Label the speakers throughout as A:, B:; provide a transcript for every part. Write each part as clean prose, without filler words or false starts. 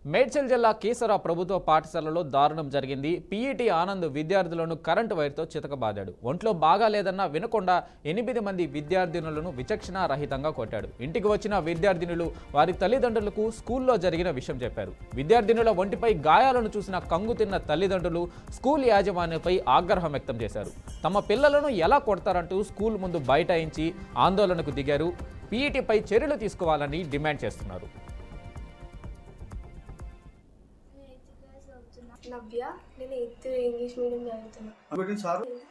A: మేడ్చల్ జిల్లా కీసర ప్రభుత్వ పాఠశాలలో దారుణం జరిగింది. పీఈటీ ఆనంద్ విద్యార్థులను కరెంటు వైర్తో చితకబాదాడు. ఒంట్లో బాగా లేదన్నా వినకుండా 8 మంది విద్యార్థినులను విచక్షణారహితంగా కొట్టాడు. ఇంటికి వచ్చిన విద్యార్థినులు వారి తల్లిదండ్రులకు స్కూల్లో జరిగిన విషయం చెప్పారు. విద్యార్థినుల ఒంటిపై గాయాలను చూసిన కంగుతిన్న తల్లిదండ్రులు స్కూల్ యాజమాన్యంపై ఆగ్రహం వ్యక్తం చేశారు. తమ పిల్లలను ఎలా కొడతారంటూ స్కూల్ ముందు బైఠాయించి ఆందోళనకు దిగారు. పీఈటీపై చర్యలు తీసుకోవాలని డిమాండ్ చేస్తున్నారు.
B: నవ్య, నేను 8th ఇంగ్లీష్ మీడియం చదువుతున్నా.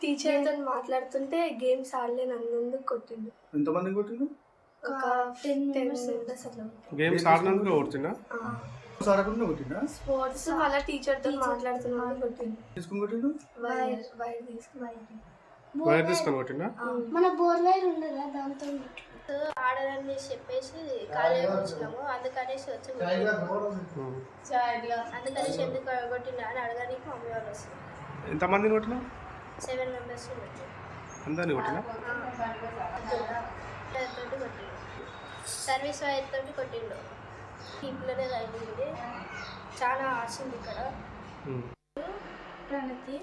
B: టీచర్తో మాట్లాడుతుంటే గేమ్స్ ఆడలేను అన్నందుకు కొట్టిండు.
C: ఎంతమంది కొట్టిండు?
B: ఒక 10 మెంబర్స్ అట్లా.
D: గేమ్స్ ఆడినందుకు కొట్టిండా?
B: స్పోర్ట్స్ వాళ్ళ టీచర్తో మాట్లాడుతున్నా కొట్టిండు.
C: తీసుకుని కొట్టిండు?
D: వైర్ తీసుకొని కొట్టిండా?
E: మన బోర్ వైర్ ఉండదా దాంతో
F: ఆడదని చెప్పేసి కాలేజీకి వచ్చినాము. అందుకనేసి వచ్చి అందుకనేసి ఎందుకు కొట్టినా అని అడగడానికి మమ్మీ వాళ్ళు వస్తారు.
D: ఎంతమందిని కొట్టినా?
F: 7 మెంబర్స్
D: అందరినీ కొట్టినా?
F: తోటి కొట్టిండు, సర్వీస్ వైర్ తోటి కొట్టిండు. ఇంట్లోనే తగిలింది, చాలా ఆశింది ఇక్కడ.
B: ప్రణతి.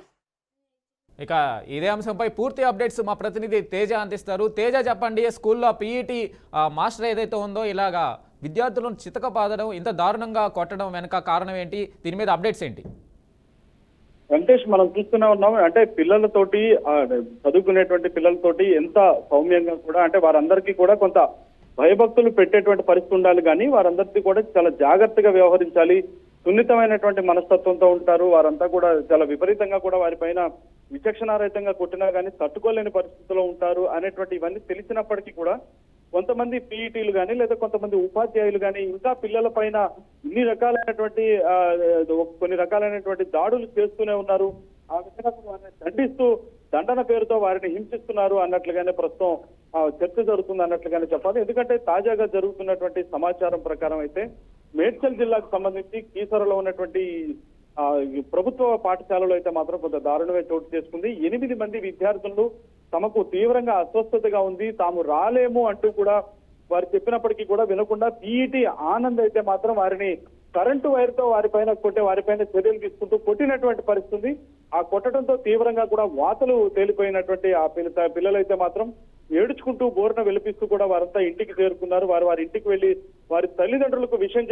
A: ఇక ఇదే అంశంపై పూర్తి అప్డేట్స్ మా ప్రతినిధి తేజ అందిస్తారు. తేజ, చెప్పండి, స్కూల్లో పీఈటీ మాస్టర్ ఏదైతే ఉందో ఇలాగా విద్యార్థులను చితకబాదడం, ఇంత దారుణంగా కొట్టడం వెనక కారణం ఏంటి? దీని మీద అప్డేట్స్ ఏంటి?
G: వెంకటేష్, మనం చూస్తూనే ఉన్నాం. అంటే పిల్లలతోటి చదువుకునేటువంటి పిల్లలతోటి ఎంత సౌమ్యంగా కూడా, అంటే వారందరికీ కూడా కొంత భయభక్తులు పెట్టేటువంటి పరిస్థితి ఉండాలి, కానీ వారందరికీ కూడా చాలా జాగ్రత్తగా వ్యవహరించాలి. సున్నితమైనటువంటి మనస్తత్వంతో ఉంటారు. వారంతా కూడా చాలా విపరీతంగా కూడా వారిపైన విచక్షణారహితంగా కొట్టినా కానీ తట్టుకోలేని పరిస్థితిలో ఉంటారు అనేటువంటి ఇవన్నీ తెలిసినప్పటికీ కూడా కొంతమంది పీఈటీలు కానీ లేదా కొంతమంది ఉపాధ్యాయులు కానీ ఇంకా పిల్లల పైన ఇన్ని రకాలైనటువంటి కొన్ని రకాలైనటువంటి దాడులు చేస్తూనే ఉన్నారు. ఆ విధంగా వారిని దండిస్తూ దండన పేరుతో వారిని హింసిస్తున్నారు అన్నట్లుగానే ప్రస్తుతం చర్చ జరుగుతుంది అన్నట్లుగానే చెప్పాలి. ఎందుకంటే తాజాగా జరుగుతున్నటువంటి సమాచారం ప్రకారం అయితే మేడ్చల్ జిల్లాకు సంబంధించి కీసరలో ఉన్నటువంటి ప్రభుత్వ పాఠశాలలో అయితే మాత్రం కొంత దారుణమే చోటు చేసుకుంది. 8 మంది విద్యార్థులు తమకు తీవ్రంగా అస్వస్థతగా ఉంది, తాము రాలేము అంటూ కూడా వారు చెప్పినప్పటికీ కూడా వినకుండా పీఈటీ ఆనంద్ అయితే మాత్రం వారిని కరెంటు వైర్తో వారిపైన చర్యలు తీసుకుంటూ కొట్టినటువంటి పరిస్థితి. ఆ కొట్టడంతో తీవ్రంగా కూడా వాతలు తేలిపోయినటువంటి ఆ పిల్లలైతే మాత్రం ఏడుచుకుంటూ బోరున వెలిపిస్తూ కూడా వారంతా ఇంటికి చేరుకున్నారు. వారి ఇంటికి వెళ్లి వారి తల్లిదండ్రులకు విషయం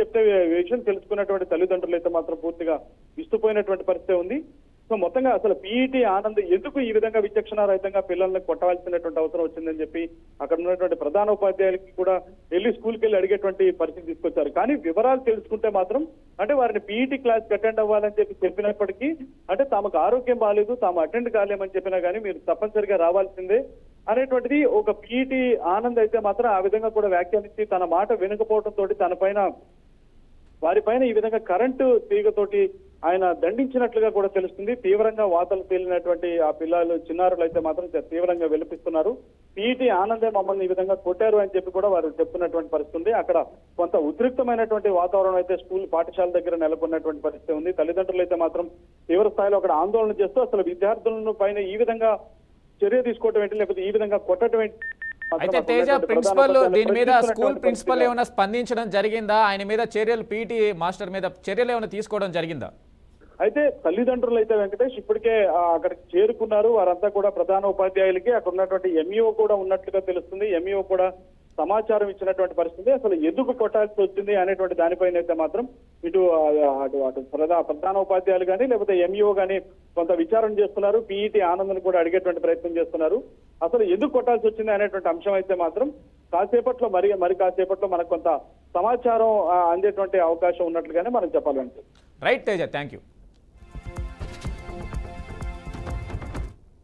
G: తెలుసుకున్నటువంటి తల్లిదండ్రులు అయితే మాత్రం పూర్తిగా విస్తుపోయినటువంటి పరిస్థితి ఉంది. సో మొత్తంగా అసలు పీఈటీ ఆనంద్ ఎందుకు ఈ విధంగా విచక్షణారహితంగా పిల్లల్ని కొట్టవలసినటువంటి అవసరం వచ్చిందని చెప్పి అక్కడ ఉన్నటువంటి ప్రధాన ఉపాధ్యాయులకి కూడా స్కూల్కి వెళ్ళి అడిగేటువంటి పరిస్థితి తీసుకొచ్చారు. కానీ వివరాలు తెలుసుకుంటే మాత్రం అంటే వారిని పీఈటీ క్లాస్కి అటెండ్ అవ్వాలని చెప్పినప్పటికీ అంటే తమకు ఆరోగ్యం బాగాలేదు, తాము అటెండ్ కాలేమని చెప్పినా కానీ మీరు తప్పనిసరిగా రావాల్సిందే అనేటువంటిది ఒక పీఈటీ ఆనంద్ అయితే మాత్రం ఆ విధంగా కూడా వ్యాఖ్యానించి తన మాట వినకపోవడంతో వారిపైన ఈ విధంగా కరెంటు తీగతోటి ఆయన దండించినట్లుగా కూడా తెలుస్తుంది. తీవ్రంగా వాతలు తేలినటువంటి ఆ పిల్లలు చిన్నారులు అయితే మాత్రం తీవ్రంగా విలపిస్తున్నారు. పీఈటీ ఆనందే మమ్మల్ని ఈ విధంగా కొట్టారు అని చెప్పి కూడా వారు చెప్తున్నటువంటి పరిస్థితి. అక్కడ కొంత ఉద్రిక్తమైనటువంటి వాతావరణం అయితే స్కూల్ పాఠశాల దగ్గర నెలకొన్నటువంటి పరిస్థితి ఉంది. తల్లిదండ్రులు అయితే మాత్రం తీవ్ర స్థాయిలో అక్కడ ఆందోళన చేస్తూ అసలు విద్యార్థులను పైన ఈ విధంగా చర్య తీసుకోవటం ఏంటి, లేకపోతే ఈ విధంగా కొట్టడం ఏంటి?
A: అయితే తేజ, ప్రిన్సిపల్ దీని మీద స్కూల్ ప్రిన్సిపల్ ఏమైనా స్పందించడం జరిగిందా? ఆయన మీద చర్యలు, పీఈటీ మాస్టర్ మీద చర్యలు ఏమైనా తీసుకోవడం జరిగిందా?
G: అయితే తల్లిదండ్రులు అయితే వెంకటేష్ ఇప్పటికే అక్కడికి చేరుకున్నారు. వారంతా కూడా ప్రధాన ఉపాధ్యాయులకి అక్కడ ఉన్నటువంటి ఎంఈఓ కూడా ఉన్నట్లుగా తెలుస్తుంది. ఎంఈఓ కూడా సమాచారం ఇచ్చినటువంటి పరిస్థితి. అసలు ఎందుకు కొట్టాల్సి వచ్చింది అనేటువంటి దానిపైన అయితే మాత్రం ఇటు ప్రధాన ఉపాధ్యాయులు కానీ లేకపోతే ఎంఈఓ కానీ కొంత విచారణ చేస్తున్నారు. పీఈటీ ఆనంద్ కూడా అడిగేటువంటి ప్రయత్నం చేస్తున్నారు. అసలు ఎందుకు కొట్టాల్సి వచ్చింది అనేటువంటి అంశం అయితే మాత్రం కాసేపట్లో మరి కాసేపట్లో మనకు కొంత సమాచారం అందేటువంటి అవకాశం ఉన్నట్లుగానే మనం చెప్పాలంటే.
A: Right Teja, thank you.